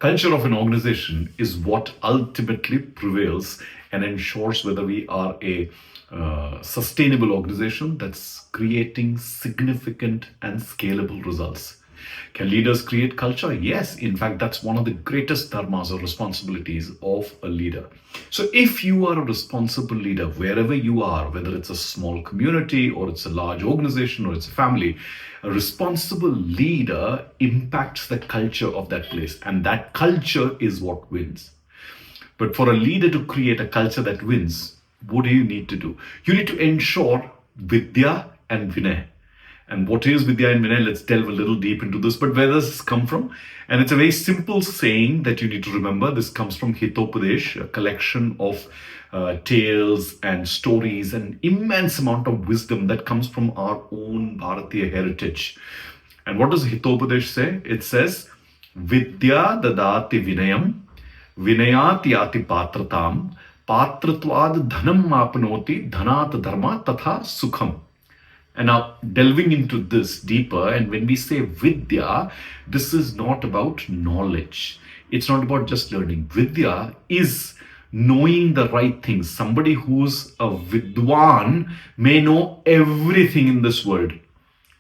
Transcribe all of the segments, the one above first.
culture of an organization is what ultimately prevails and ensures whether we are a sustainable organization that's creating significant and scalable results. Can leaders create culture? Yes. In fact, that's one of the greatest dharmas or responsibilities of a leader. So if you are a responsible leader, wherever you are, whether it's a small community or it's a large organization or it's a family, a responsible leader impacts the culture of that place. And that culture is what wins. But for a leader to create a culture that wins, what do you need to do? You need to ensure Vidhya and Vinay. And what is Vidhya and Vinay? Let's delve a little deep into this. But where does this come from? And it's a very simple saying that you need to remember. This comes from Hitopadesh, a collection of tales and stories, an immense amount of wisdom that comes from our own Bharatiya heritage. And what does Hitopadesh say? It says, Vidya dadati Vinayam, Vinayat yati patratam, patratvad dhanam apnoti, dhanat dharma tatha sukham. And now delving into this deeper, and when we say Vidya, this is not about knowledge. It's not about just learning. Vidya is knowing the right things. Somebody who's a Vidwan may know everything in this world.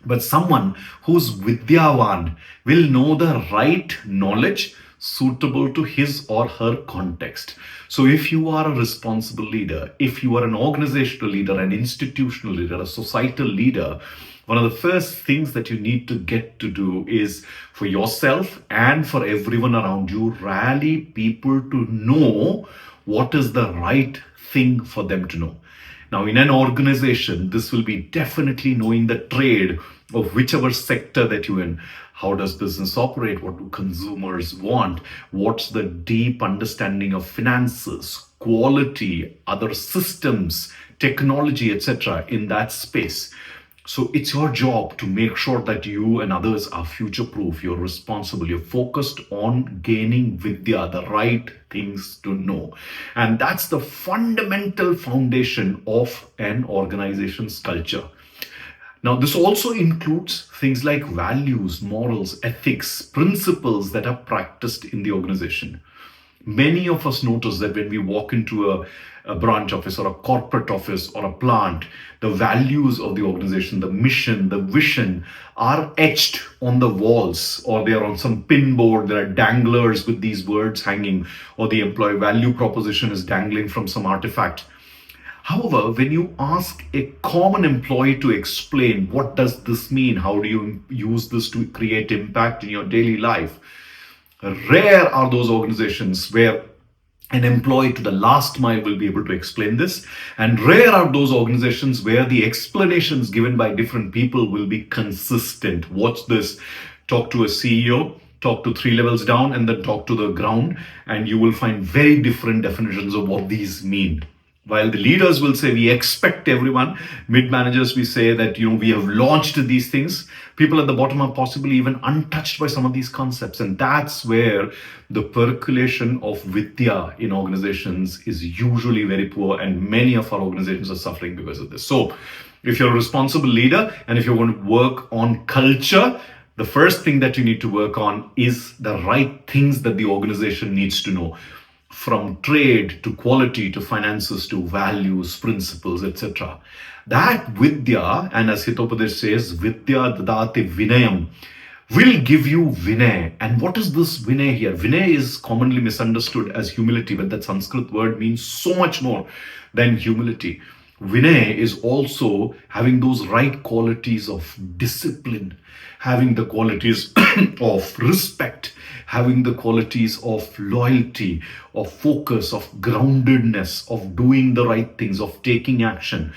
But someone who's Vidyavan will know the right knowledge suitable to his or her context. So if you are a responsible leader, if you are an organizational leader, an institutional leader, a societal leader, one of the first things that you need to get to do is for yourself and for everyone around you, rally people to know what is the right thing for them to know. Now, in an organization, this will be definitely knowing the trade of whichever sector that you're in. How does business operate? What do consumers want? What's the deep understanding of finances, quality, other systems, technology, etc. in that space? So it's your job to make sure that you and others are future-proof. You're responsible. You're focused on gaining Vidya, the right things to know. And that's the fundamental foundation of an organization's culture. Now, this also includes things like values, morals, ethics, principles that are practiced in the organization. Many of us notice that when we walk into a branch office or a corporate office or a plant, the values of the organization, the mission, the vision are etched on the walls, or they are on some pin board. There are danglers with these words hanging, or the employee value proposition is dangling from some artifact. However, when you ask a common employee to explain what does this mean, how do you use this to create impact in your daily life, rare are those organizations where an employee to the last mile will be able to explain this, and rare are those organizations where the explanations given by different people will be consistent. Watch this. Talk to a CEO, talk to 3 levels down, and then talk to the ground, and you will find very different definitions of what these mean. While the leaders will say, we expect everyone, mid-managers, we say that, we have launched these things. People at the bottom are possibly even untouched by some of these concepts. And that's where the percolation of Vidya in organizations is usually very poor. And many of our organizations are suffering because of this. So if you're a responsible leader and if you're going to work on culture, the first thing that you need to work on is the right things that the organization needs to know. From trade to quality to finances to values, principles, etc. That Vidya, and as Hitopadesh says, Vidya dadati Vinayam, will give you Vinay. And what is this Vinay here? Vinay is commonly misunderstood as humility, but that Sanskrit word means so much more than humility. Vinay is also having those right qualities of discipline, having the qualities of respect, having the qualities of loyalty, of focus, of groundedness, of doing the right things, of taking action.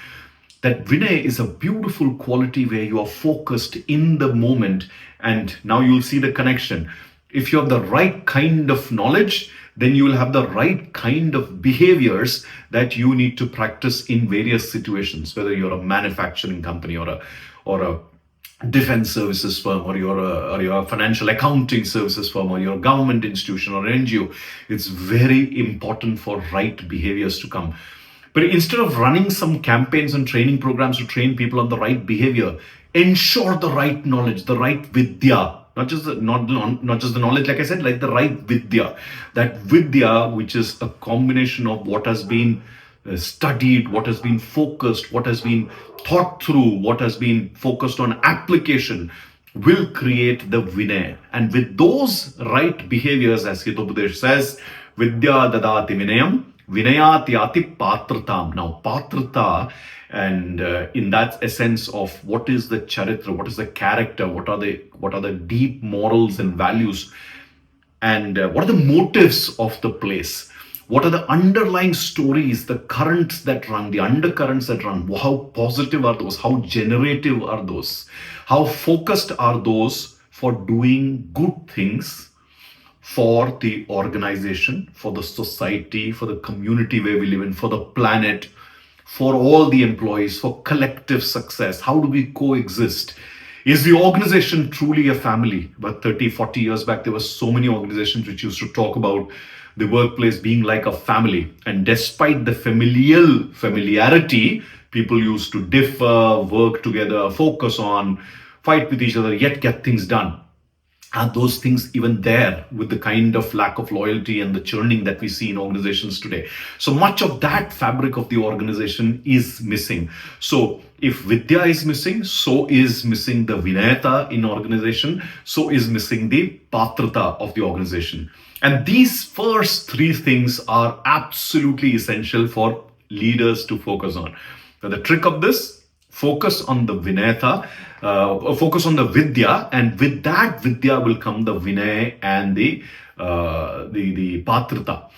That Vinay is a beautiful quality where you are focused in the moment. And now you'll see the connection. If you have the right kind of knowledge, then you will have the right kind of behaviors that you need to practice in various situations, whether you're a manufacturing company or a defense services firm, or you're a financial accounting services firm, or you're a government institution or an NGO. It's very important for right behaviors to come. But instead of running some campaigns and training programs to train people on the right behavior, ensure the right knowledge, the right Vidya not just the knowledge, like I said, like the right Vidya. That Vidya, which is a combination of what has been studied, what has been focused, what has been thought through, what has been focused on application, will create the Vinay. And with those right behaviors, as Hitopadesh says, Vidya dadati Vinayam, Vinayati yati patratam. Now, patrata, and in that essence of what is the charitra, what is the character, what are the deep morals and values, and what are the motives of the place, what are the underlying stories, the currents that run, the undercurrents that run, how positive are those, how generative are those, how focused are those for doing good things for the organization, for the society, for the community where we live in, for the planet, for all the employees, for collective success. How do we coexist? Is the organization truly a family? But 30, 40 years back, there were so many organizations which used to talk about the workplace being like a family. And despite the familiarity, people used to differ, work together, focus on, fight with each other, yet get things done. Are those things even there with the kind of lack of loyalty and the churning that we see in organizations today? So much of that fabric of the organization is missing. So if Vidya is missing, so is missing the Vinayata in organization, so is missing the Patrata of the organization. And these first three things are absolutely essential for leaders to focus on. Now, the trick of this, focus on the Vinayata, focus on the Vidya, and with that Vidya will come the Vinay and the Patrata.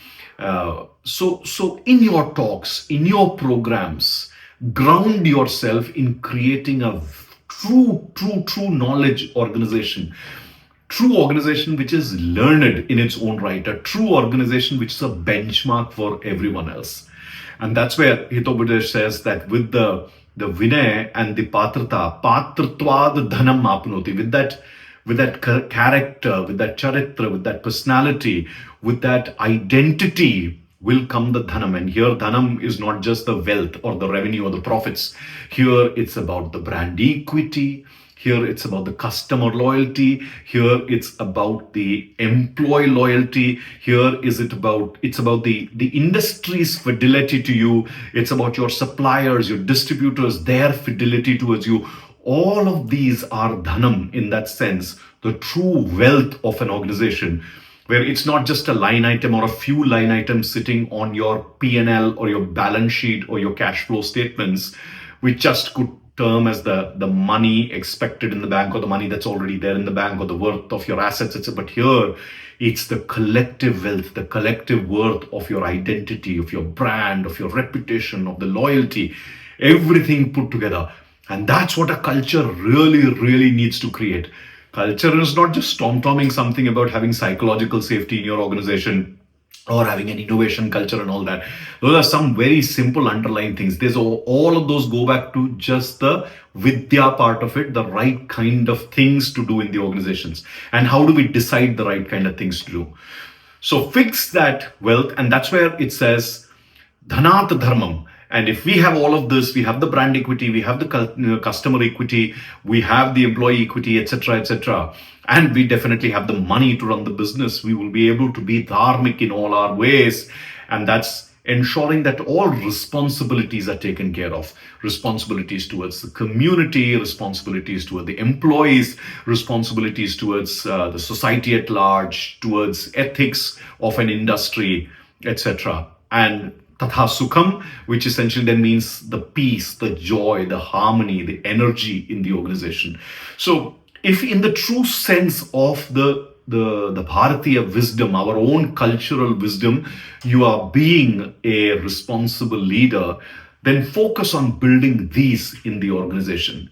So in your talks, in your programs, ground yourself in creating a true knowledge organization. True organization which is learned in its own right, a true organization which is a benchmark for everyone else. And that's where Hitopadesh says that with the Vinay and the Patrata, Patratvad Dhanam Apnoti, with that character, with that charitra, with that personality, with that identity will come the Dhanam. And here Dhanam is not just the wealth or the revenue or the profits. Here it's about the brand equity. Here it's about the customer loyalty. Here it's about the employee loyalty. Here it's about the industry's fidelity to you. It's about your suppliers, your distributors, their fidelity towards you. All of these are dhanam in that sense, the true wealth of an organization, where it's not just a line item or a few line items sitting on your P&L or your balance sheet or your cash flow statements, which just could term as the money expected in the bank or the money that's already there in the bank or the worth of your assets, etc. But here it's the collective wealth, the collective worth of your identity, of your brand, of your reputation, of the loyalty, everything put together. And that's what a culture really needs to create. Culture is not just tom-tomming something about having psychological safety in your organization or having an innovation culture and all that. Those are some very simple underlying things. There's all of those go back to just the Vidya part of it, the right kind of things to do in the organizations. And how do we decide the right kind of things to do? So fix that wealth, and that's where it says Dhanat Dharmam. And if we have all of this, we have the brand equity, we have the customer equity, we have the employee equity, etc., and we definitely have the money to run the business, we will be able to be dharmic in all our ways. And that's ensuring that all responsibilities are taken care of. Responsibilities towards the community, responsibilities towards the employees, responsibilities towards the society at large, towards ethics of an industry, etc. And Tatha Sukham, which essentially then means the peace, the joy, the harmony, the energy in the organization. So if in the true sense of the Bharatiya wisdom, our own cultural wisdom, you are being a responsible leader, then focus on building these in the organization.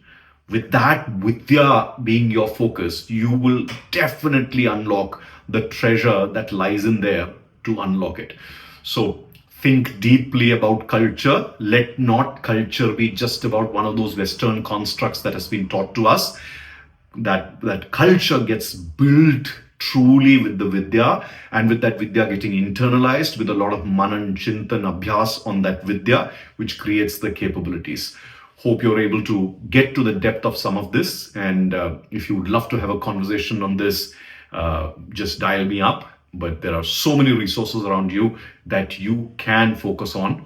With that Vidya being your focus, you will definitely unlock the treasure that lies in there to unlock it. So think deeply about culture. Let not culture be just about one of those Western constructs that has been taught to us. That culture gets built truly with the Vidya, and with that Vidya getting internalized with a lot of manan, chintan, abhyas on that Vidya, which creates the capabilities. Hope you're able to get to the depth of some of this. And if you would love to have a conversation on this, just dial me up. But there are so many resources around you that you can focus on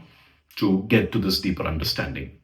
to get to this deeper understanding.